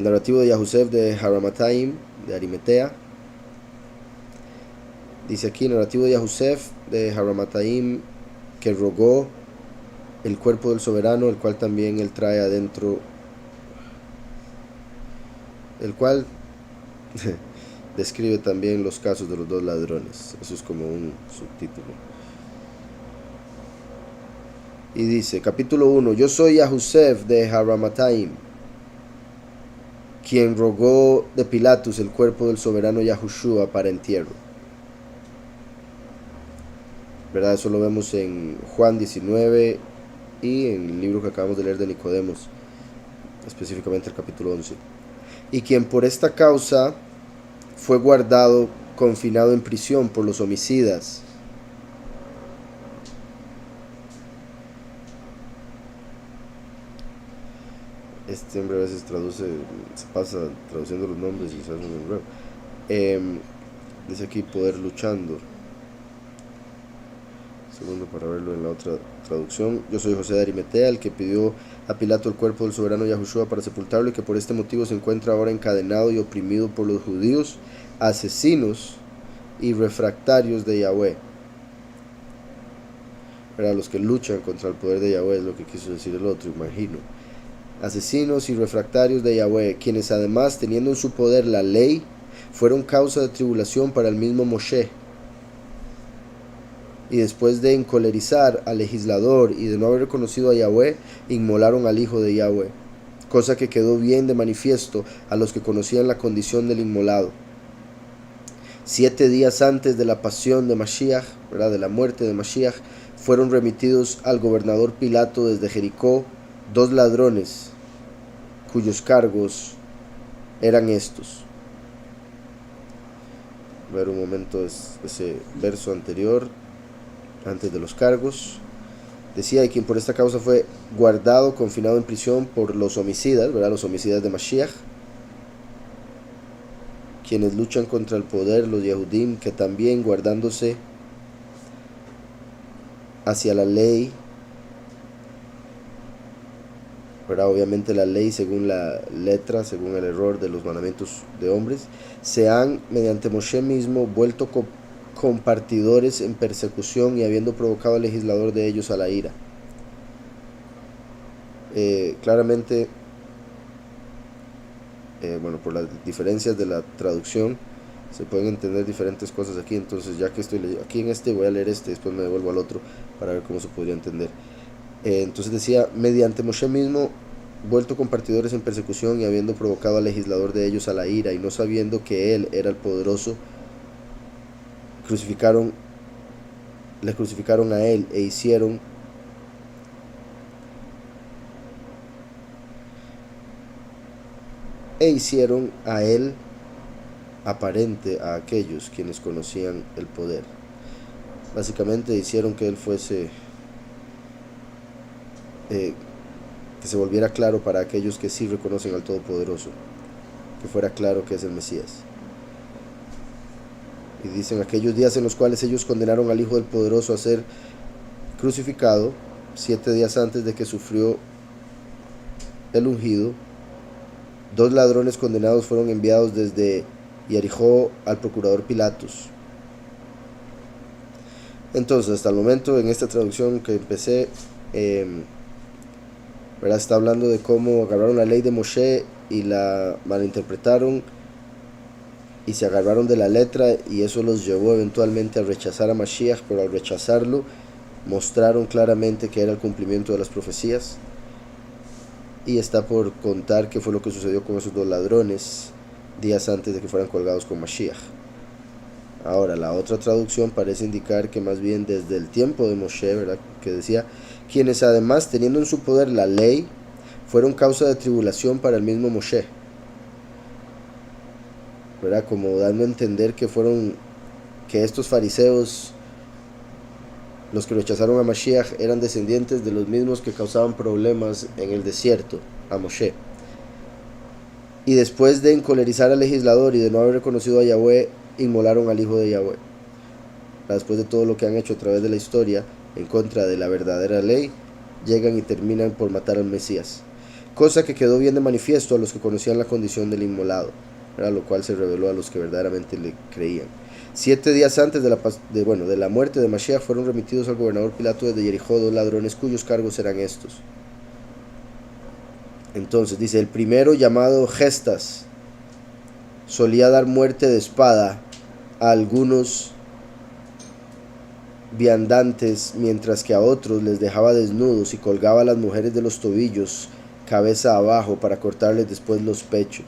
El narrativo de Yahusef de Haramataim, de Arimetea. Dice aquí, narrativo de Yahusef de Haramataim, que rogó el cuerpo del soberano, el cual también él trae adentro, el cual describe también los casos de los dos ladrones. Eso es como un subtítulo. Y dice, capítulo 1, yo soy Yahusef de Haramataim, quien rogó de Pilatus el cuerpo del soberano Yahushua para entierro. ¿Verdad? Eso lo vemos en Juan 19 y en el libro que acabamos de leer de Nicodemos, específicamente el capítulo 11. Y quien por esta causa fue guardado, confinado en prisión por los homicidas. Este hombre a veces se pasa traduciendo los nombres y se hace un enredo. Dice aquí poder luchando. Segundo para verlo en la otra traducción. Yo soy José de Arimetea, el que pidió a Pilato el cuerpo del soberano Yahushua para sepultarlo y que por este motivo se encuentra ahora encadenado y oprimido por los judíos, asesinos y refractarios de Yahweh. Para los que luchan contra el poder de Yahweh es lo que quiso decir el otro, imagino. Asesinos y refractarios de Yahweh, quienes además, teniendo en su poder la ley, fueron causa de tribulación para el mismo Moshe. Y después de encolerizar al legislador y de no haber reconocido a Yahweh, inmolaron al hijo de Yahweh, cosa que quedó bien de manifiesto a los que conocían la condición del inmolado. 7 días antes de la pasión de Mashiach, ¿verdad?, de la muerte de Mashiach, fueron remitidos al gobernador Pilato desde Jericó 2 ladrones, cuyos cargos eran estos. A ver un momento ese verso anterior, antes de los cargos. Decía, y quien por esta causa fue guardado, confinado en prisión por los homicidas, ¿verdad?, los homicidas de Mashiach, quienes luchan contra el poder, los Yehudim, que también guardándose hacia la ley, ¿verdad?, obviamente la ley según la letra, según el error de los mandamientos de hombres, se han, mediante Moshe mismo, vuelto compartidores en persecución y habiendo provocado al legislador de ellos a la ira. Claramente, bueno, por las diferencias de la traducción se pueden entender diferentes cosas aquí. Entonces, ya que estoy aquí en este, voy a leer este, después me devuelvo al otro para ver cómo se podría entender. Entonces decía, mediante Moshe mismo, vuelto compartidores en persecución y habiendo provocado al legislador de ellos a la ira, y no sabiendo que él era el poderoso, le crucificaron a él e hicieron a él aparente a aquellos quienes conocían el poder. Básicamente hicieron que él fuese, que se volviera claro para aquellos que sí reconocen al Todopoderoso, que fuera claro que es el Mesías. Y dicen, aquellos días en los cuales ellos condenaron al Hijo del Poderoso a ser crucificado, 7 días antes de que sufrió el ungido, 2 ladrones condenados fueron enviados desde Jericó al procurador Pilatus. Entonces, hasta el momento, en esta traducción que empecé, ¿verdad?, está hablando de cómo agarraron la ley de Moshe y la malinterpretaron y se agarraron de la letra, y eso los llevó eventualmente a rechazar a Mashiach, pero al rechazarlo mostraron claramente que era el cumplimiento de las profecías. Y está por contar qué fue lo que sucedió con esos 2 ladrones días antes de que fueran colgados con Mashiach. Ahora, la otra traducción parece indicar que más bien desde el tiempo de Moshe, ¿verdad?, que decía, quienes además, teniendo en su poder la ley, fueron causa de tribulación para el mismo Moshe, ¿verdad?, como dando a entender que estos fariseos, los que rechazaron a Mashiach, eran descendientes de los mismos que causaban problemas en el desierto a Moshe. Y después de encolerizar al legislador y de no haber reconocido a Yahweh, inmolaron al hijo de Yahweh. Después de todo lo que han hecho a través de la historia en contra de la verdadera ley, llegan y terminan por matar al Mesías. cosa que quedó bien de manifiesto a los que conocían la condición del inmolado, ¿verdad? Lo cual se reveló a los que verdaderamente le creían. 7 días antes de la muerte de Mashiach fueron remitidos al gobernador Pilato desde Jericó 2 ladrones cuyos cargos eran estos. Entonces dice, el primero, llamado Gestas, solía dar muerte de espada a algunos viandantes, mientras que a otros les dejaba desnudos y colgaba a las mujeres de los tobillos cabeza abajo para cortarles después los pechos.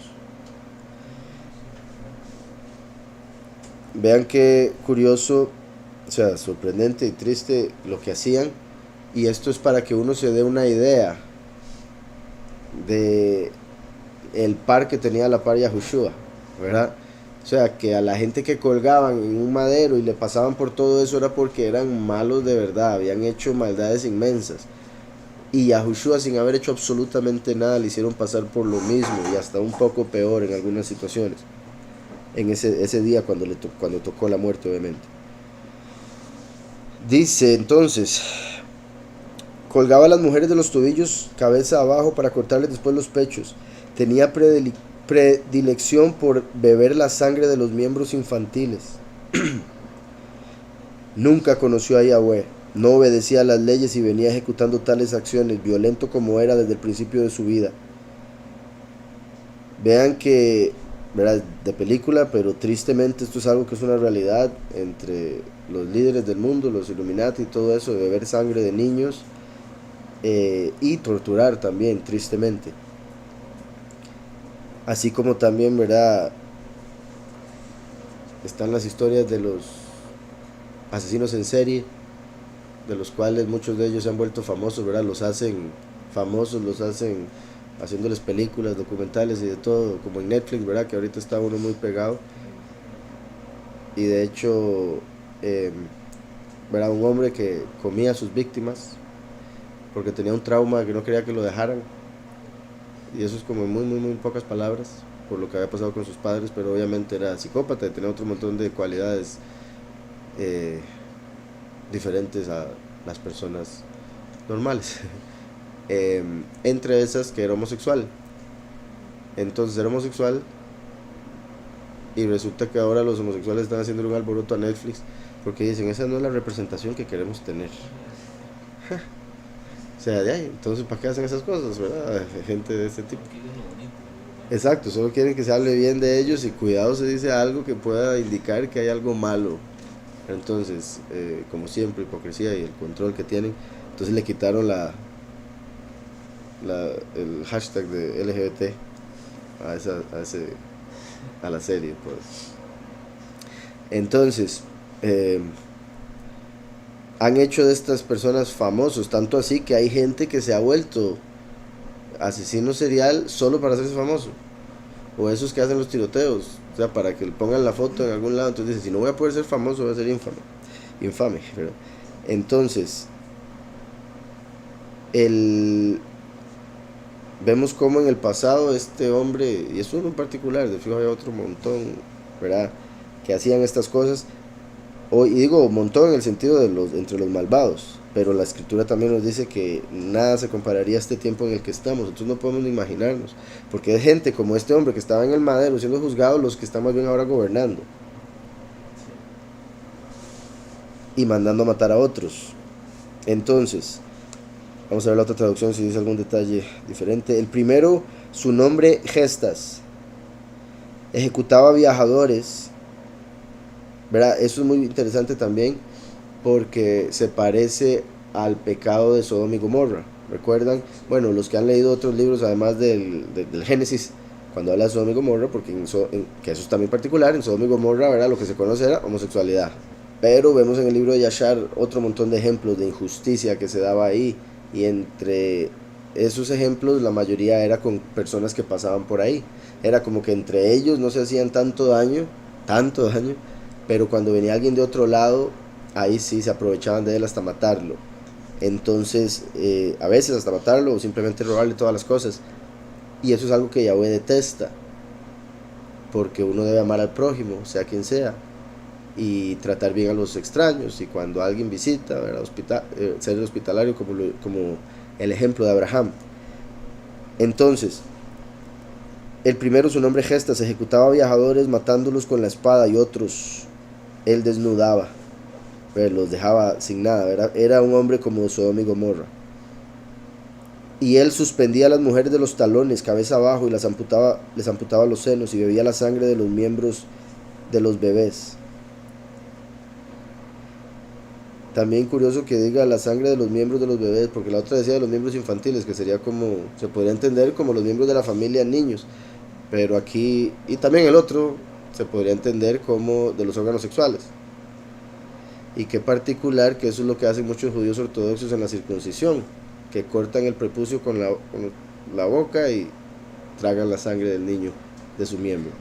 Vean qué curioso, o sea, sorprendente y triste lo que hacían, y esto es para que uno se dé una idea de el par que tenía a la par Yahushua, ¿verdad? O sea, que a la gente que colgaban en un madero y le pasaban por todo eso era porque eran malos de verdad, habían hecho maldades inmensas. Y Yahushua, sin haber hecho absolutamente nada, le hicieron pasar por lo mismo y hasta un poco peor en algunas situaciones. En ese día cuando tocó la muerte, obviamente. Dice entonces, colgaba a las mujeres de los tobillos cabeza abajo para cortarles después los pechos. Tenía predilección por beber la sangre de los miembros infantiles. Nunca conoció a Yahweh, no obedecía a las leyes y venía ejecutando tales acciones, violento como era desde el principio de su vida. Vean que, ¿verdad?, de película, pero tristemente esto es algo que es una realidad entre los líderes del mundo, los Illuminati y todo eso, de beber sangre de niños y torturar también, tristemente. Así como también, ¿verdad?, están las historias de los asesinos en serie, de los cuales muchos de ellos se han vuelto famosos, ¿verdad? Los hacen famosos, los hacen haciéndoles películas, documentales y de todo, como en Netflix, ¿verdad? Que ahorita está uno muy pegado. Y de hecho, ¿verdad? Un hombre que comía a sus víctimas porque tenía un trauma que no quería que lo dejaran. Y eso es como en muy, muy, muy pocas palabras, por lo que había pasado con sus padres, pero obviamente era psicópata y tenía otro montón de cualidades diferentes a las personas normales. Entre esas que era homosexual. Entonces era homosexual y resulta que ahora los homosexuales están haciendo un alboroto a Netflix porque dicen, esa no es la representación que queremos tener. O sea, de ahí, entonces ¿para qué hacen esas cosas, verdad? Gente de este tipo. Exacto, solo quieren que se hable bien de ellos y cuidado se dice algo que pueda indicar que hay algo malo. Entonces, como siempre, hipocresía y el control que tienen. Entonces le quitaron el hashtag de LGBT a la serie, pues. Entonces, han hecho de estas personas famosos, tanto así que hay gente que se ha vuelto asesino serial solo para hacerse famoso, o esos que hacen los tiroteos, o sea, para que le pongan la foto en algún lado. Entonces dicen, si no voy a poder ser famoso, voy a ser infame, ¿verdad? Entonces vemos como en el pasado este hombre, y es uno en particular, de fijo hay otro montón, ¿verdad?, que hacían estas cosas. Y digo montón en el sentido de entre los malvados, pero la escritura también nos dice que nada se compararía a este tiempo en el que estamos. Nosotros no podemos ni imaginarnos, porque es gente como este hombre que estaba en el madero siendo juzgado los que están más bien ahora gobernando y mandando a matar a otros. Entonces, vamos a ver la otra traducción si dice algún detalle diferente. El primero, su nombre Gestas, ejecutaba viajadores, ¿verdad? Eso es muy interesante también porque se parece al pecado de Sodoma y Gomorra. ¿Recuerdan? Bueno, los que han leído otros libros, además del Génesis, cuando habla de Sodoma y Gomorra, porque que eso es también particular, en Sodoma y Gomorra, ¿verdad?, lo que se conoce era homosexualidad. Pero vemos en el libro de Yashar otro montón de ejemplos de injusticia que se daba ahí, y entre esos ejemplos la mayoría era con personas que pasaban por ahí. Era como que entre ellos no se hacían tanto daño, pero cuando venía alguien de otro lado, ahí sí se aprovechaban de él hasta matarlo. Entonces, a veces hasta matarlo o simplemente robarle todas las cosas. Y eso es algo que Yahweh detesta, porque uno debe amar al prójimo, sea quien sea, y tratar bien a los extraños. Y cuando alguien visita, ¿verdad?, ser hospitalario, como el ejemplo de Abraham. Entonces, el primero, su nombre Gestas, ejecutaba viajadores matándolos con la espada, y otros él desnudaba, pero los dejaba sin nada. Era un hombre como Sodoma y Gomorra. Y él suspendía a las mujeres de los talones, cabeza abajo, y les amputaba los senos, y bebía la sangre de los miembros de los bebés. También curioso que diga la sangre de los miembros de los bebés, porque la otra decía de los miembros infantiles, que sería como, se podría entender como los miembros de la familia, niños. Pero aquí, y también el otro, se podría entender como de los órganos sexuales. Y qué particular que eso es lo que hacen muchos judíos ortodoxos en la circuncisión, que cortan el prepucio con la boca y tragan la sangre del niño, de su miembro.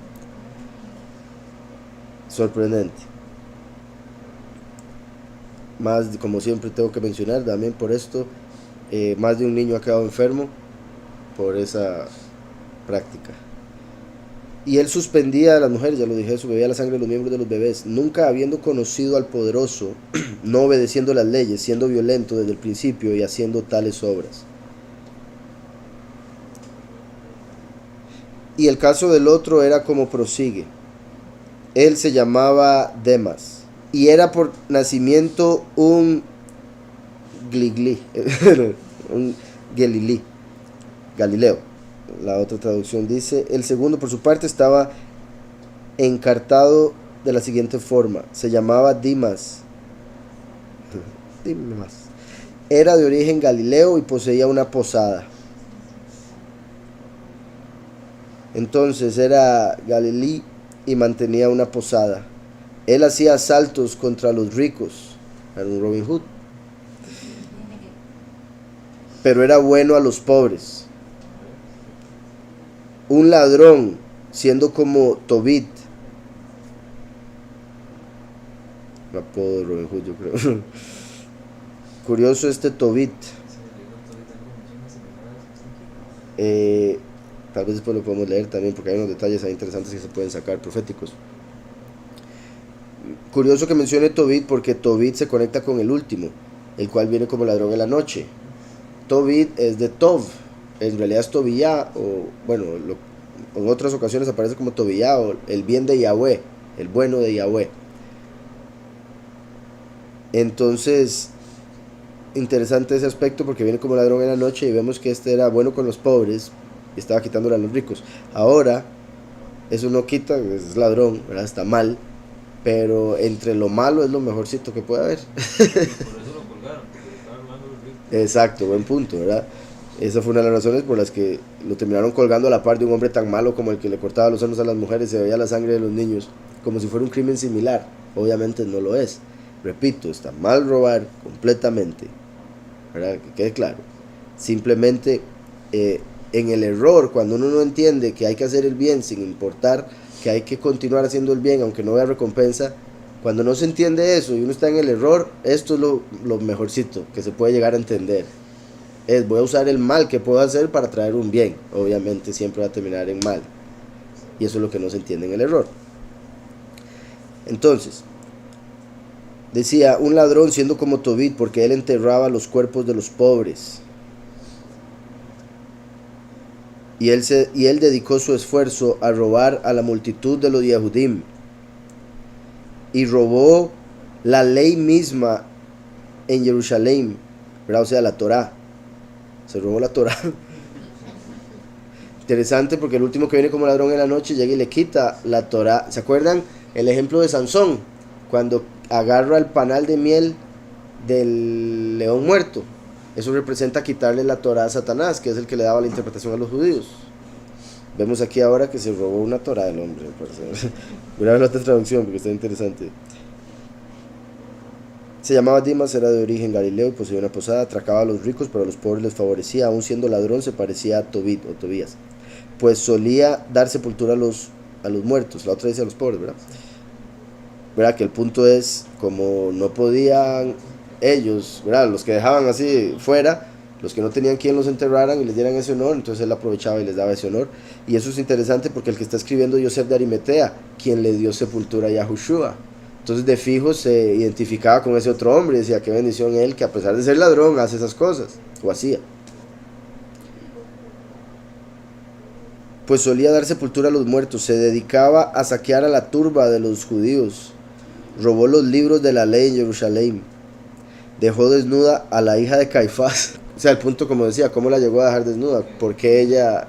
Sorprendente. Más, como siempre tengo que mencionar, también por esto, más de un niño ha quedado enfermo por esa práctica. Y él suspendía a las mujeres, ya lo dije, eso, bebía la sangre de los miembros de los bebés, nunca habiendo conocido al poderoso, no obedeciendo las leyes, siendo violento desde el principio y haciendo tales obras. Y el caso del otro era como prosigue. Él se llamaba Demas y era por nacimiento un Gligli, un Galileo. La otra traducción dice: el segundo por su parte estaba encartado de la siguiente forma: se llamaba Dimas. Era de origen galileo y poseía una posada. Entonces era Galilí y mantenía una posada. Él hacía asaltos contra los ricos, era un Robin Hood, pero era bueno a los pobres. Un ladrón, siendo como Tobit, un apodo de Robin Hood, yo creo. Curioso este Tobit. Tal vez después lo podemos leer también, porque hay unos detalles ahí interesantes que se pueden sacar, proféticos. Curioso que mencione Tobit, porque Tobit se conecta con el último, el cual viene como ladrón en la noche. Tobit es de Tov, en realidad es Tobiyá, o bueno, en otras ocasiones aparece como Tobiyá, o el bien de Yahweh, el bueno de Yahweh. Entonces, interesante ese aspecto, porque viene como ladrón en la noche y vemos que este era bueno con los pobres y estaba quitándole a los ricos. Ahora, eso no quita, es ladrón, ¿verdad? Está mal, pero entre lo malo es lo mejorcito que puede haber. Por eso lo colgaron, porque le estaban robando los ricos. Exacto, buen punto, ¿verdad? Esa fue una de las razones por las que lo terminaron colgando a la par de un hombre tan malo como el que le cortaba los senos a las mujeres y se veía la sangre de los niños, como si fuera un crimen similar. Obviamente no lo es. Repito, está mal robar completamente, ¿verdad? Que quede claro. Simplemente en el error, cuando uno no entiende que hay que hacer el bien sin importar que hay que continuar haciendo el bien aunque no vea recompensa, cuando no se entiende eso y uno está en el error, esto es lo mejorcito que se puede llegar a entender. Voy a usar el mal que puedo hacer para traer un bien. Obviamente siempre va a terminar en mal, y eso es lo que no se entiende en el error. Entonces decía, un ladrón siendo como Tobit, porque él enterraba los cuerpos de los pobres. Y él dedicó su esfuerzo a robar a la multitud de los Yehudim. Y robó la ley misma en Jerusalén, ¿verdad? O sea, la Torá. Se robó la Torá. Interesante, porque el último que viene como ladrón en la noche llega y le quita la Torá. ¿Se acuerdan el ejemplo de Sansón? Cuando agarra el panal de miel del león muerto. Eso representa quitarle la Torá a Satanás, que es el que le daba la interpretación a los judíos. Vemos aquí ahora que se robó una Torá del hombre. Voy a ver la otra traducción porque está interesante. Se llamaba Dimas, era de origen galileo y poseía una posada, atracaba a los ricos, pero a los pobres les favorecía. Aún siendo ladrón se parecía a Tobit o Tobías, pues solía dar sepultura a los muertos. La otra dice a los pobres, ¿verdad? Que el punto es, como no podían ellos, ¿verdad? Los que dejaban así fuera, los que no tenían quien los enterraran y les dieran ese honor, entonces él aprovechaba y les daba ese honor. Y eso es interesante porque el que está escribiendo Yosef de Arimatea, quien le dio sepultura a Yahushua. Entonces de fijo se identificaba con ese otro hombre y decía, qué bendición él, que a pesar de ser ladrón hace esas cosas, o hacía. pues solía dar sepultura a los muertos, se dedicaba a saquear a la turba de los judíos, robó los libros de la ley en Jerusalén, dejó desnuda a la hija de Caifás. O sea, el punto, como decía, ¿cómo la llegó a dejar desnuda? ¿Por qué ella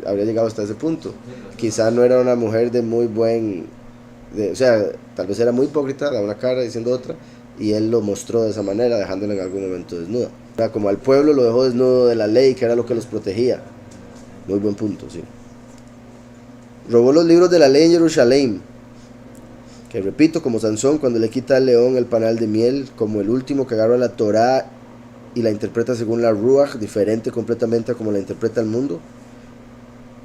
habría llegado hasta ese punto? Quizá no era una mujer de muy o sea, tal vez era muy hipócrita, daba una cara diciendo otra, y él lo mostró de esa manera, dejándola en algún momento desnuda. O sea, como al pueblo lo dejó desnudo de la ley, que era lo que los protegía. Muy buen punto, sí. Robó los libros de la ley en Jerusalén, que repito, como Sansón cuando le quita al león el panal de miel, como el último que agarra la Torá y la interpreta según la Ruach, diferente completamente a como la interpreta el mundo.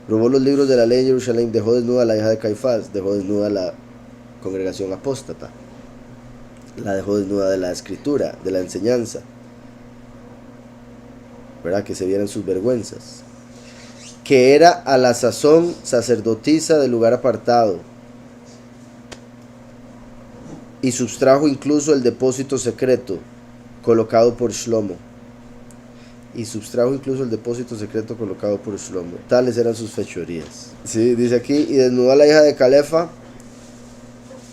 Robó los libros de la ley en Jerusalén, dejó desnuda a la hija de Caifás, dejó desnuda a la congregación apóstata, la dejó desnuda de la escritura, de la enseñanza, ¿verdad? Que se vieran sus vergüenzas. Que era a la sazón sacerdotisa del lugar apartado, y sustrajo incluso el depósito secreto colocado por Shlomo. Tales eran sus fechorías. Sí, dice aquí, y desnudó a la hija de Calefa,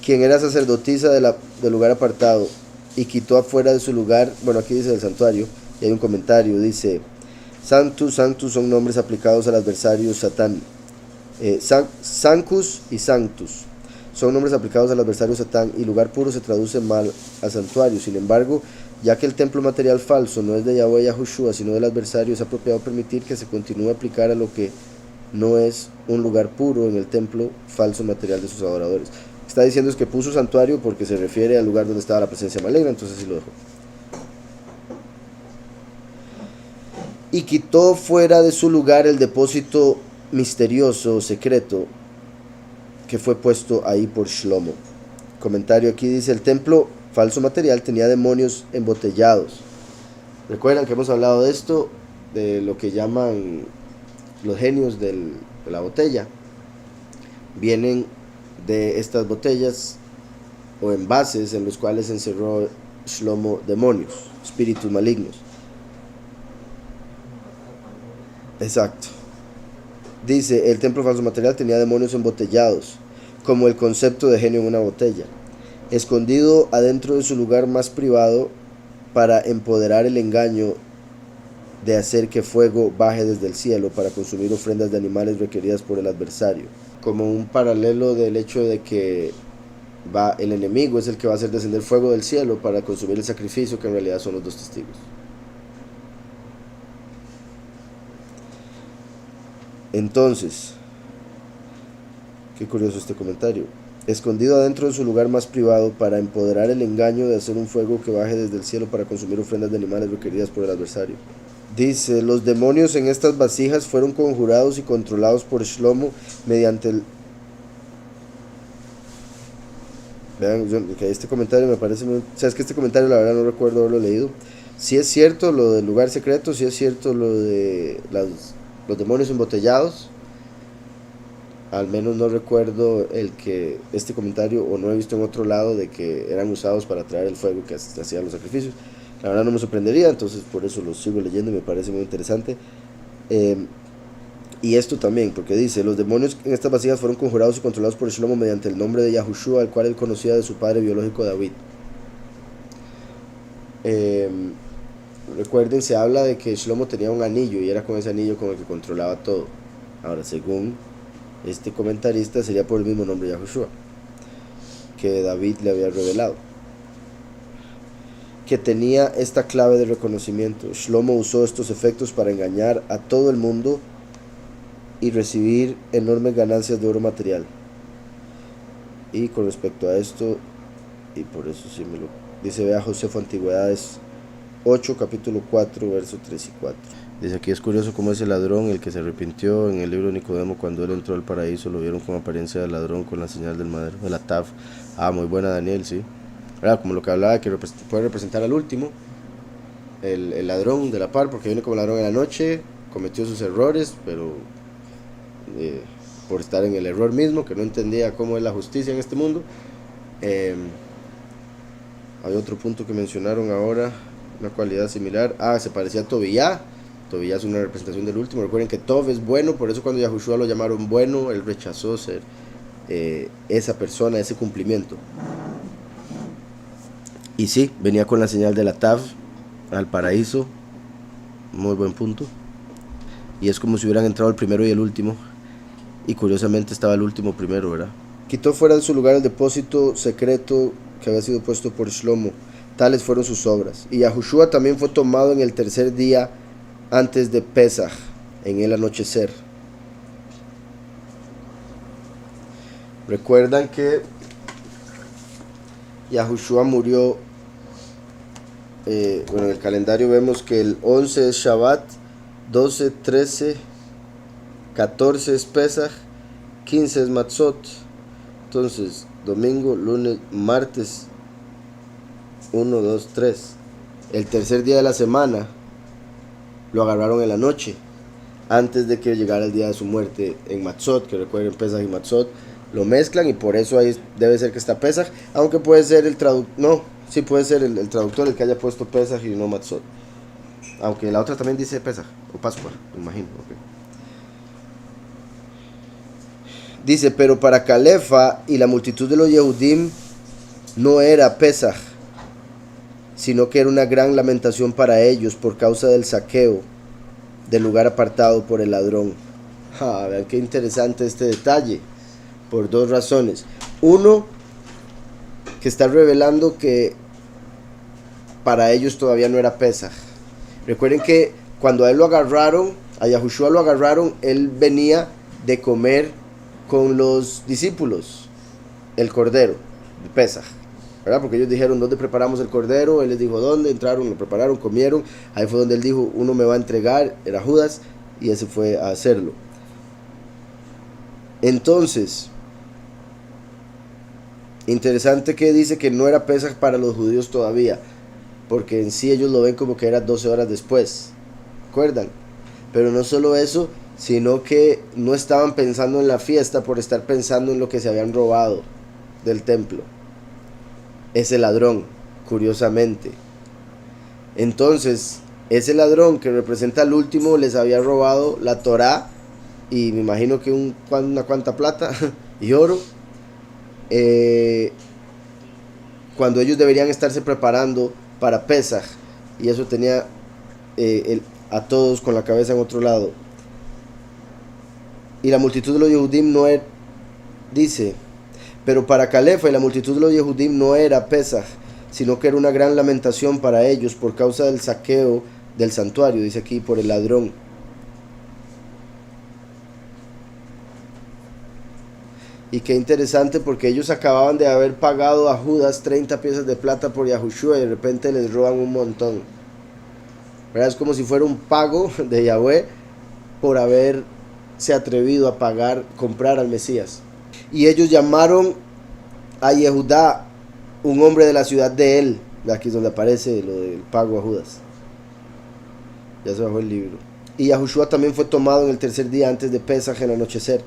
quien era sacerdotisa del lugar apartado, y quitó afuera de su lugar, bueno, aquí dice del santuario, y hay un comentario, dice, Sanctus, Sanctus son nombres aplicados al adversario Satán. Sanctus y Sanctus son nombres aplicados al adversario Satán, y lugar puro se traduce mal al santuario. Sin embargo, ya que el templo material falso no es de Yahweh Yahushua, sino del adversario, es apropiado permitir que se continúe a aplicar a lo que no es un lugar puro en el templo falso material de sus adoradores. Lo que está diciendo es que puso santuario porque se refiere al lugar donde estaba la presencia maligna, entonces sí lo dejó. Y quitó fuera de su lugar el depósito misterioso, secreto, que fue puesto ahí por Shlomo. Comentario aquí dice, el templo falso material tenía demonios embotellados. Recuerdan que hemos hablado de esto, de lo que llaman los genios de la botella. Vienen de estas botellas o envases en los cuales encerró Shlomo demonios, espíritus malignos. Exacto. Dice, el templo falso material tenía demonios embotellados, como el concepto de genio en una botella, escondido adentro de su lugar más privado para empoderar el engaño de hacer que fuego baje desde el cielo para consumir ofrendas de animales requeridas por el adversario, como un paralelo del hecho de que el enemigo es el que va a hacer descender fuego del cielo para consumir el sacrificio, que en realidad son los dos testigos. Entonces, qué curioso este comentario. Escondido adentro de su lugar más privado para empoderar el engaño de hacer un fuego que baje desde el cielo para consumir ofrendas de animales requeridas por el adversario. Dice, los demonios en estas vasijas fueron conjurados y controlados por Shlomo mediante el... Vean, que este comentario me parece muy... O sea, es que este comentario la verdad no recuerdo haberlo leído. Si es cierto lo del lugar secreto, si es cierto lo de los demonios embotellados. Al menos no recuerdo este comentario, o no he visto en otro lado, de que eran usados para traer el fuego que hacían los sacrificios. La verdad no me sorprendería, entonces por eso lo sigo leyendo y me parece muy interesante. Y esto también, porque dice, los demonios en estas vasijas fueron conjurados y controlados por Shlomo mediante el nombre de Yahushua, al cual él conocía de su padre biológico David. Recuerden, se habla de que Shlomo tenía un anillo y era con ese anillo con el que controlaba todo. Ahora, según este comentarista, sería por el mismo nombre Yahushua que David le había revelado, que tenía esta clave de reconocimiento. Shlomo usó estos efectos para engañar a todo el mundo y recibir enormes ganancias de oro material. Y con respecto a esto, y por eso sí me lo dice, vea Josefo Antigüedades 8, capítulo 4, versos 3 y 4. Dice aquí, es curioso cómo ese ladrón, el que se arrepintió en el libro de Nicodemo, cuando él entró al paraíso, lo vieron con apariencia de ladrón, con la señal del madero, de la taf. Muy buena, Daniel, sí. ¿Verdad? Como lo que hablaba, que puede representar al último, el ladrón de la par, porque viene como ladrón en la noche, cometió sus errores, pero por estar en el error mismo, que no entendía cómo es la justicia en este mundo. Hay otro punto que mencionaron ahora, una cualidad similar. Se parecía a Tobías, Tobías es una representación del último. Recuerden que Tov es bueno, por eso cuando Yahushua lo llamaron bueno, él rechazó ser esa persona, ese cumplimiento. Y sí, venía con la señal de la Tav al paraíso. Muy buen punto. Y es como si hubieran entrado el primero y el último. Y curiosamente estaba el último primero, ¿verdad? Quitó fuera de su lugar el depósito secreto que había sido puesto por Shlomo. Tales fueron sus obras. Y Yahushua también fue tomado en el tercer día antes de Pesaj, en el anochecer. Recuerdan que Yahushua murió, en el calendario vemos que el 11 es Shabbat, 12, 13, 14 es Pesaj, 15 es Matzot. Entonces, domingo, lunes, martes, 1, 2, 3. El tercer día de la semana lo agarraron en la noche, antes de que llegara el día de su muerte en Matzot, que recuerden Pesaj y Matzot lo mezclan y por eso ahí debe ser que está Pesaj, aunque puede ser el traductor, no, sí puede ser el traductor el que haya puesto Pesaj y no Matzot, aunque la otra también dice Pesaj o Pascua, me imagino. Okay. Dice, pero para Calefa y la multitud de los Yehudim no era Pesaj, sino que era una gran lamentación para ellos por causa del saqueo del lugar apartado por el ladrón. Vean qué interesante este detalle, por dos razones. Uno, que está revelando que para ellos todavía no era Pesaj. Recuerden que cuando a él lo agarraron, a Yahushua lo agarraron, él venía de comer con los discípulos el cordero de Pesaj, ¿verdad? Porque ellos dijeron, ¿dónde preparamos el cordero? Él les dijo, ¿dónde? Entraron, lo prepararon, comieron. Ahí fue donde él dijo, uno me va a entregar, era Judas, y ese fue a hacerlo. Entonces, interesante que dice que no era Pesaj para los judíos todavía, porque en sí ellos lo ven como que era 12 horas después, ¿recuerdan? Pero no solo eso, sino que no estaban pensando en la fiesta por estar pensando en lo que se habían robado del templo. Ese ladrón, curiosamente. Entonces, ese ladrón que representa al último les había robado la Torá y me imagino que una cuanta plata y oro, cuando ellos deberían estarse preparando para Pesaj, y eso tenía a todos con la cabeza en otro lado. Y la multitud de los Yehudim no era, dice, pero para Calefa y la multitud de los Yehudim no era Pesaj, sino que era una gran lamentación para ellos por causa del saqueo del santuario, dice aquí, por el ladrón. Y qué interesante, porque ellos acababan de haber pagado a Judas 30 piezas de plata por Yahushua y de repente les roban un montón, ¿verdad? Es como si fuera un pago de Yahweh por haberse atrevido a comprar al Mesías. Y ellos llamaron a Yehudá, un hombre de la ciudad de él. Aquí es donde aparece lo del pago a Judas. Ya se bajó el libro. Y Yahushua también fue tomado en el tercer día antes de Pesaj en el anochecer.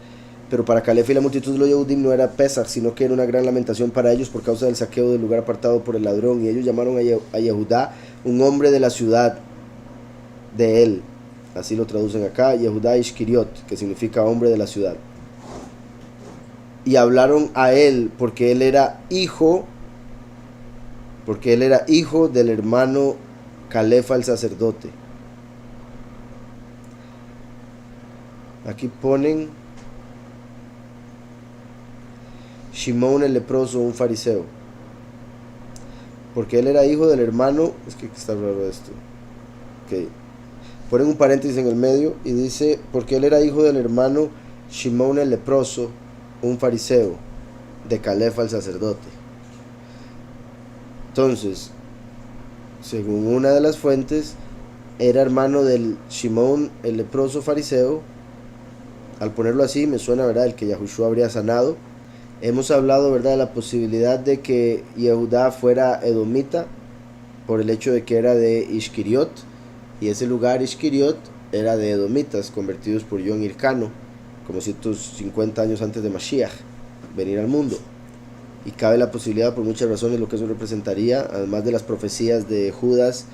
Pero para Calefa y la multitud de los Yehudim no era Pesaj, sino que era una gran lamentación para ellos por causa del saqueo del lugar apartado por el ladrón. Y ellos llamaron a Yehudá, un hombre de la ciudad de él. Así lo traducen acá, Yehudá Ishkiriot, que significa hombre de la ciudad. Y hablaron a él porque él era hijo del hermano Calefa el sacerdote. Aquí ponen Shimón el leproso, un fariseo, porque él era hijo del hermano, es que está raro esto, okay. Ponen un paréntesis en el medio y dice, porque él era hijo del hermano Shimón el leproso, un fariseo, de Calefa el sacerdote. Entonces, según una de las fuentes, era hermano del Shimón el leproso fariseo. Al ponerlo así, me suena, ¿verdad?, el que Yahushua habría sanado. Hemos hablado, ¿verdad?, de la posibilidad de que Yehudá fuera edomita por el hecho de que era de Ishkiriot, y ese lugar Ishkiriot era de edomitas convertidos por John Hircano como 150 años antes de Mashiach venir al mundo. Y cabe la posibilidad, por muchas razones, lo que eso representaría, además de las profecías de Judas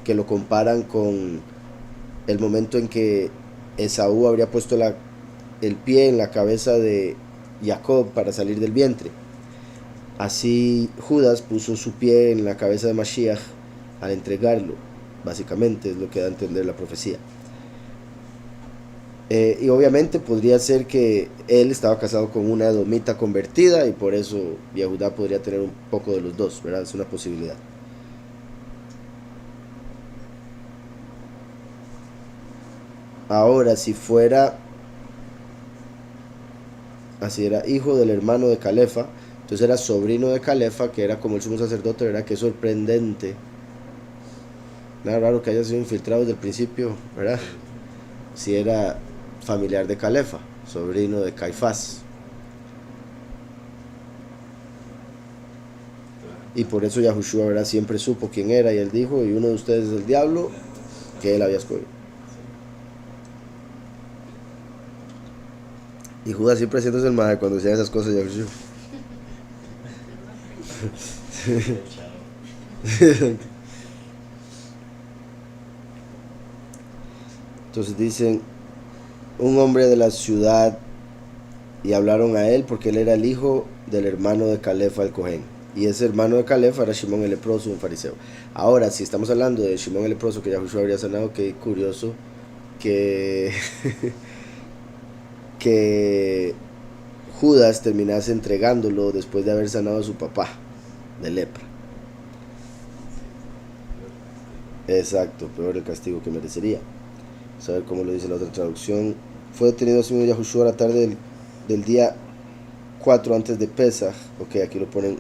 que lo comparan con el momento en que Esaú habría puesto el pie en la cabeza de Jacob para salir del vientre. Así Judas puso su pie en la cabeza de Mashiach al entregarlo. Básicamente es lo que da a entender la profecía. Y obviamente podría ser que él estaba casado con una edomita convertida y por eso Yehudá podría tener un poco de los dos, ¿verdad? Es una posibilidad. Ahora, si fuera, así era hijo del hermano de Calefa, entonces era sobrino de Calefa, que era como el sumo sacerdote, ¿verdad? Qué sorprendente. Nada raro que haya sido infiltrado desde el principio, ¿verdad? Si era familiar de Calefa, sobrino de Caifás. Y por eso Yahushua, ¿verdad? Siempre supo quién era y él dijo, y uno de ustedes es el diablo que él había escogido. Y Judas siempre haciéndose el madre cuando decía esas cosas, Yahushua. Entonces dicen, un hombre de la ciudad, y hablaron a él porque él era el hijo del hermano de Calefa el Cohen. Y ese hermano de Calefa era Shimón el leproso, un fariseo. Ahora, si estamos hablando de Shimón el leproso que Yahushua habría sanado, qué curioso que, que Judas terminase entregándolo después de haber sanado a su papá de lepra. Exacto, peor el castigo que merecería. Vamos a ver cómo lo dice la otra traducción. Fue detenido así mismo Yahushua a la tarde del día 4 antes de Pesach. Ok, aquí lo ponen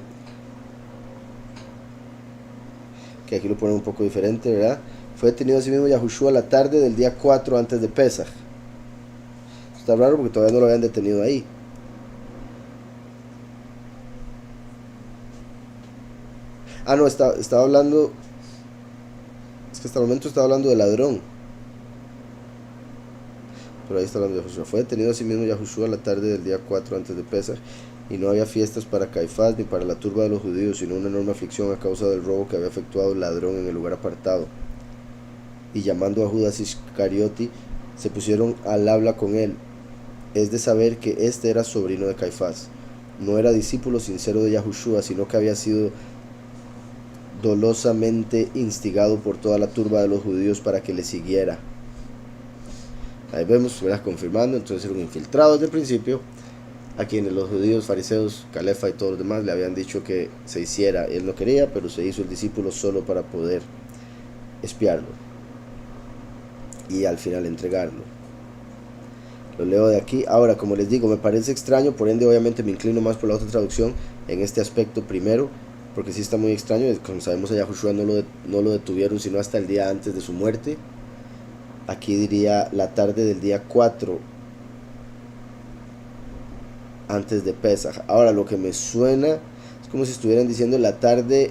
un poco diferente, ¿verdad? Fue detenido así mismo Yahushua a la tarde del día 4 antes de Pesach. Está raro porque todavía no lo habían detenido ahí. Ah, no, estaba hablando. Es que hasta el momento estaba hablando de ladrón. Pero ahí está hablando de Yahushua. Fue detenido así mismo Yahushua a la tarde del día 4 antes de Pesach. Y no había fiestas para Caifás ni para la turba de los judíos, sino una enorme aflicción a causa del robo que había efectuado el ladrón en el lugar apartado. Y llamando a Judas Iscarioti, se pusieron al habla con él. Es de saber que este era sobrino de Caifás. No era discípulo sincero de Yahushua, sino que había sido dolosamente instigado por toda la turba de los judíos para que le siguiera. Ahí vemos, ¿verdad? Confirmando, entonces era un infiltrado desde el principio, a quienes los judíos, fariseos, Calefa y todos los demás le habían dicho que se hiciera. Él no quería, pero se hizo el discípulo solo para poder espiarlo y al final entregarlo. Lo leo de aquí. Ahora, como les digo, me parece extraño, por ende obviamente me inclino más por la otra traducción en este aspecto primero, porque sí está muy extraño. Como sabemos, a Yahushua no lo detuvieron sino hasta el día antes de su muerte. Aquí diría la tarde del día 4 antes de Pesach. Ahora, lo que me suena es como si estuvieran diciendo la tarde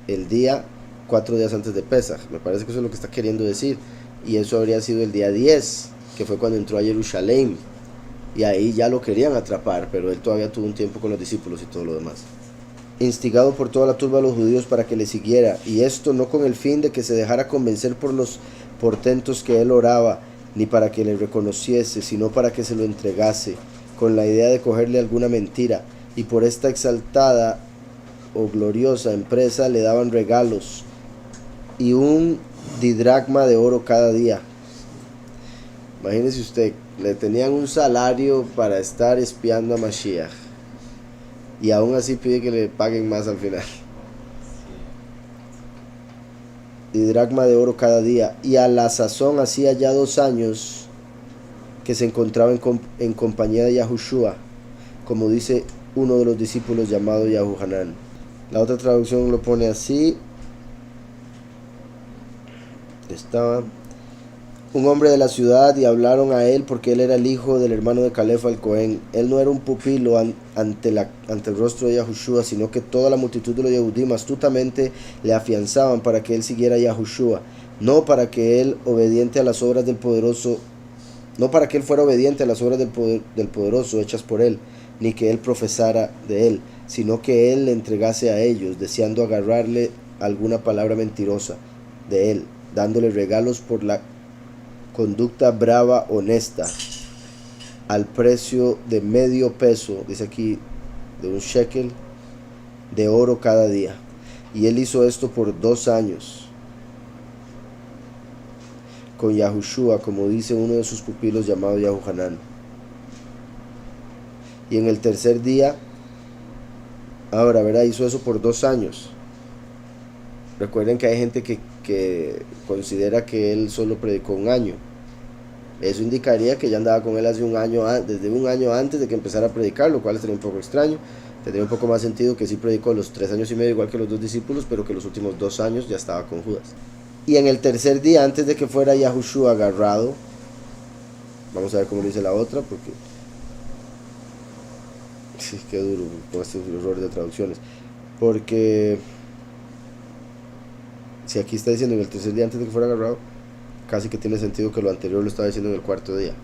el día 4 días antes de Pesach. Me parece que eso es lo que está queriendo decir. Y eso habría sido el día 10, que fue cuando entró a Jerusalén. Y ahí ya lo querían atrapar, pero él todavía tuvo un tiempo con los discípulos y todo lo demás. Instigado por toda la turba de los judíos para que le siguiera, y esto no con el fin de que se dejara convencer por los portentos que él oraba, ni para que le reconociese, sino para que se lo entregase, con la idea de cogerle alguna mentira, y por esta exaltada o gloriosa empresa le daban regalos, y un didracma de oro cada día. Imagínese usted, le tenían un salario para estar espiando a Mashiach, y aún así pide que le paguen más al final. Didracma de oro cada día. Y a la sazón hacía ya 2 años que se encontraba en compañía de Yahushua, como dice uno de los discípulos llamado Yahuhanán. La otra traducción lo pone así. Estaba un hombre de la ciudad y hablaron a él porque él era el hijo del hermano de Calefa el Cohen. Él no era un pupilo ante el rostro de Yahushua, sino que toda la multitud de los Yehudim astutamente le afianzaban para que él siguiera a Yahushua, no para que él obediente a las obras del poderoso, no para que él fuera obediente a las obras del poderoso hechas por él, ni que él profesara de él, sino que él le entregase a ellos, deseando agarrarle alguna palabra mentirosa de él. dándole regalos por la conducta brava, honesta, al precio de medio peso, dice aquí, de un shekel de oro cada día. Y él hizo esto por 2 años con Yahushua, como dice uno de sus pupilos llamado Yahuhanán. Y en el tercer día, ahora, ¿verdad? Hizo eso por 2 años. Recuerden que hay gente que considera que él solo predicó 1 año. Eso indicaría que ya andaba con él hace 1 año, desde 1 año antes de que empezara a predicar, lo cual sería un poco extraño. Tendría un poco más sentido que sí predicó los 3 años y medio igual que los 2 discípulos, pero que los últimos 2 años ya estaba con Judas. Y en el tercer día, antes de que fuera Yahushua agarrado, vamos a ver cómo lo dice la otra, porque sí, qué duro con estos errores de traducciones, porque si aquí está diciendo en el tercer día antes de que fuera agarrado, casi que tiene sentido que lo anterior lo estaba diciendo en el 4.º día.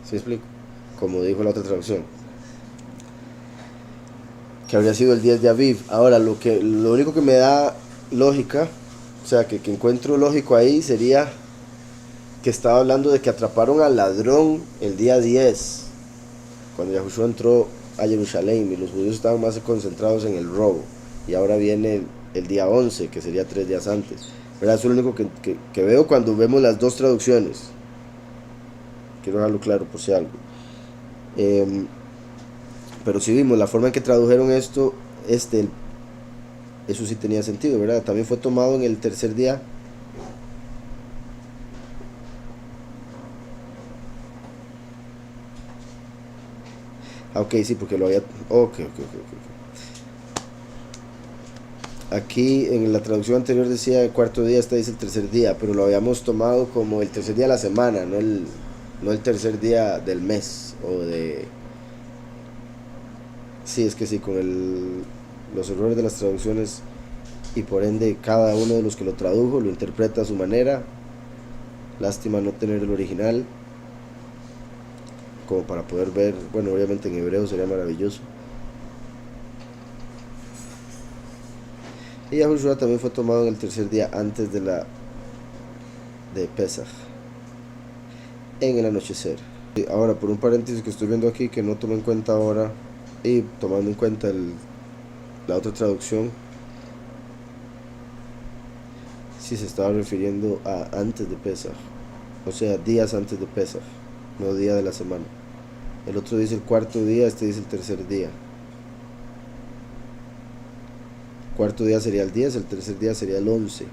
¿Sí me explico? Como dijo la otra traducción, que habría sido el 10 de Aviv. Ahora, lo único que me da lógica, o sea, que encuentro lógico ahí, sería que estaba hablando de que atraparon al ladrón el día 10, cuando Yahushua entró a Jerusalén y los judíos estaban más concentrados en el robo, y ahora viene el día 11, que sería 3 días antes. ¿Verdad? Eso es lo único que veo cuando vemos las dos traducciones. Quiero dejarlo claro por si algo. Pero si vimos la forma en que tradujeron esto, eso sí tenía sentido, ¿verdad? También fue tomado en el tercer día. Ok, sí, porque lo había... Ok. Aquí en la traducción anterior decía el 4.º día, esta dice el tercer día, pero lo habíamos tomado como el tercer día de la semana, no el tercer día del mes, o de... Sí, es que sí, con los errores de las traducciones, y por ende cada uno de los que lo tradujo lo interpreta a su manera. Lástima no tener el original como para poder ver. Bueno, obviamente en hebreo sería maravilloso. Y Yahushua también fue tomado en el tercer día antes de Pesach, en el anochecer. Ahora, por un paréntesis que estoy viendo aquí que no tomé en cuenta ahora, y tomando en cuenta la otra traducción, si se estaba refiriendo a antes de Pesach, o sea, días antes de Pesach, no día de la semana. El otro dice el 4.º día, este dice el tercer día. El 4.º día sería el 10, el tercer día sería el 11.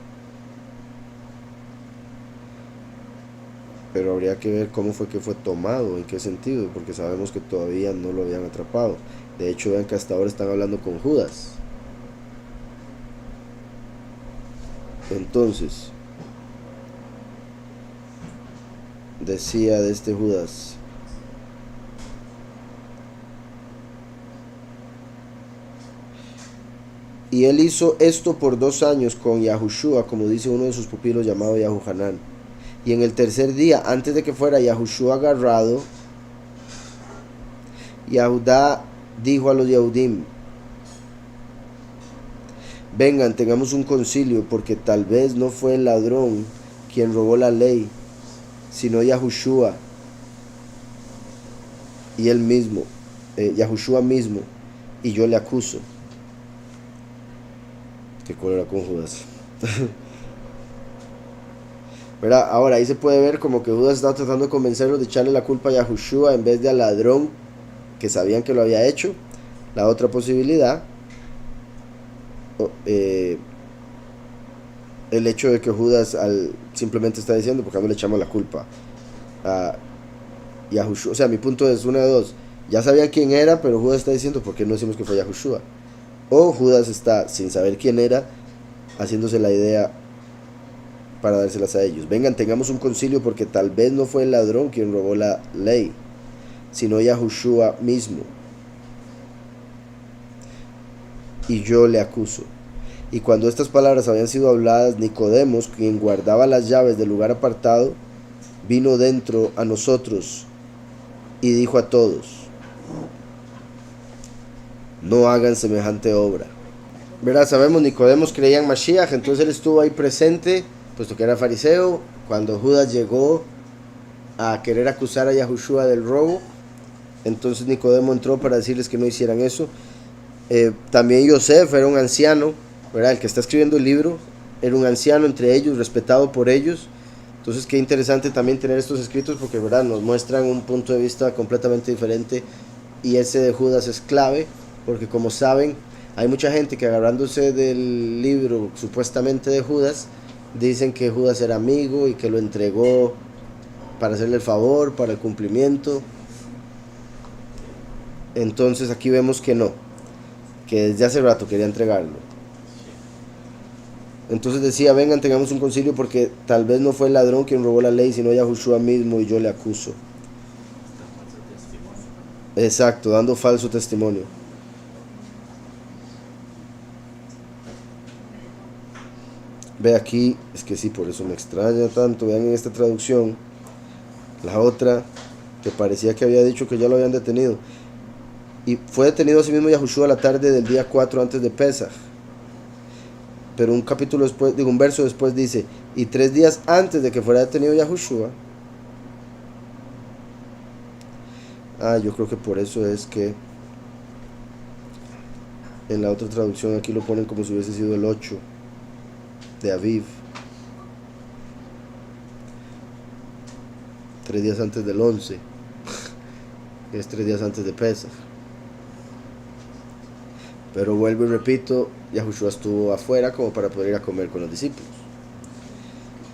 Pero habría que ver cómo fue que fue tomado, en qué sentido, porque sabemos que todavía no lo habían atrapado. De hecho, vean que hasta ahora están hablando con Judas. Entonces, decía de este Judas: y él hizo esto por 2 años con Yahushua, como dice uno de sus pupilos llamado Yahuhanán. Y en el tercer día, antes de que fuera Yahushua agarrado, Yahudá dijo a los Yahudim: vengan, tengamos un concilio, porque tal vez no fue el ladrón quien robó la ley, sino Yahushua y él mismo, Yahushua mismo, y yo le acuso. Qué cólera con Judas. ¿Verdad? Ahora ahí se puede ver como que Judas estaba tratando de convencerlos de echarle la culpa a Yahushua en vez de al ladrón, que sabían que lo había hecho. La otra posibilidad, el hecho de que Judas simplemente está diciendo: ¿por qué no le echamos la culpa a Yahushua? O sea, mi punto es una de dos: ya sabían quién era, pero Judas está diciendo: ¿por qué no decimos que fue Yahushua? O Judas está, sin saber quién era, haciéndose la idea para dárselas a ellos. Vengan, tengamos un concilio, porque tal vez no fue el ladrón quien robó la ley, sino Yahushua mismo, y yo le acuso. Y cuando estas palabras habían sido habladas, Nicodemos, quien guardaba las llaves del lugar apartado, vino dentro a nosotros y dijo a todos: no hagan semejante obra. ¿verdad? Sabemos, Nicodemo creía en Mashiach, entonces él estuvo ahí presente, puesto que era fariseo, cuando Judas llegó a querer acusar a Yahushua del robo. Entonces Nicodemo entró para decirles que no hicieran eso. También Yosef era un anciano, ¿verdad? El que está escribiendo el libro era un anciano entre ellos, respetado por ellos. Entonces qué interesante también tener estos escritos porque, ¿verdad?, nos muestran un punto de vista completamente diferente, y ese de Judas es clave porque, como saben, hay mucha gente que, agarrándose del libro supuestamente de Judas, dicen que Judas era amigo y que lo entregó para hacerle el favor, para el cumplimiento. Entonces aquí vemos que no, que desde hace rato quería entregarlo. Entonces decía, vengan, tengamos un concilio porque tal vez no fue el ladrón quien robó la ley, sino Yahushua mismo, y yo le acuso. Exacto, dando falso testimonio. Ve aquí, es que sí, por eso me extraña tanto. Vean en esta traducción, la otra, que parecía que había dicho que ya lo habían detenido. Y fue detenido asimismo Yahushua a la tarde del día 4 antes de Pesach. Pero un capítulo después, un verso después dice, y 3 días antes de que fuera detenido Yahushua. Yo creo que por eso es que en la otra traducción aquí lo ponen como si hubiese sido el 8 de Aviv. 3 días antes del 11. Es 3 días antes de Pesach. Pero vuelvo y repito, Yahushua estuvo afuera como para poder ir a comer con los discípulos.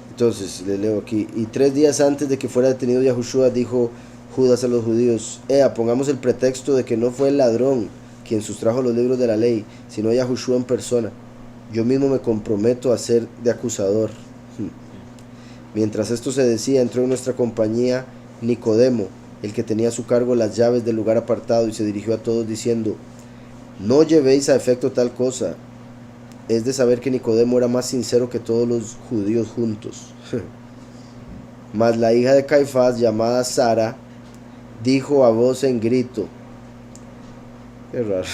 Entonces, le leo aquí. Y 3 días antes de que fuera detenido Yahushua, dijo Judas a los judíos, pongamos el pretexto de que no fue el ladrón quien sustrajo los libros de la ley, sino Yahushua en persona. Yo mismo me comprometo a ser de acusador. Mientras esto se decía, entró en nuestra compañía Nicodemo, el que tenía a su cargo las llaves del lugar apartado, y se dirigió a todos diciendo, no llevéis a efecto tal cosa. Es de saber que Nicodemo era más sincero que todos los judíos juntos. Mas la hija de Caifás, llamada Sara, dijo a voz en grito. Qué raro.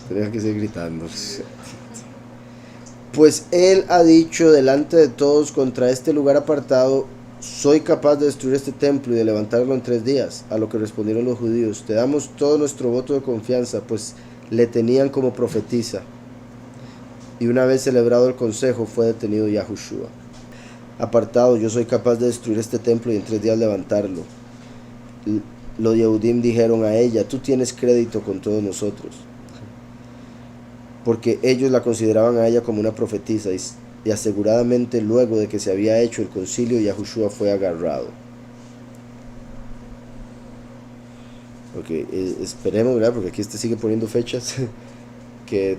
Tenía que seguir gritando. Pues él ha dicho delante de todos contra este lugar apartado, soy capaz de destruir este templo y de levantarlo en 3 días. A lo que respondieron los judíos, te damos todo nuestro voto de confianza, pues le tenían como profetisa. Y una vez celebrado el consejo, fue detenido Yahushua. Apartado, yo soy capaz de destruir este templo y en 3 días levantarlo. Los Yehudim dijeron a ella, tú tienes crédito con todos nosotros. Porque ellos la consideraban a ella como una profetisa, y aseguradamente luego de que se había hecho el concilio, Yahushua fue agarrado. Ok, esperemos, ¿verdad? Porque aquí sigue poniendo fechas que,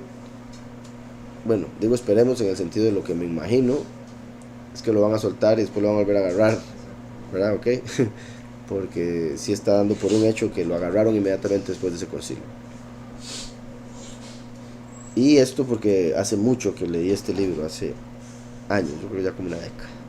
bueno, digo esperemos en el sentido de lo que me imagino es que lo van a soltar y después lo van a volver a agarrar, ¿verdad? Ok, porque sí está dando por un hecho que lo agarraron inmediatamente después de ese concilio. Y esto porque hace mucho que leí este libro, hace años, yo creo ya como una década.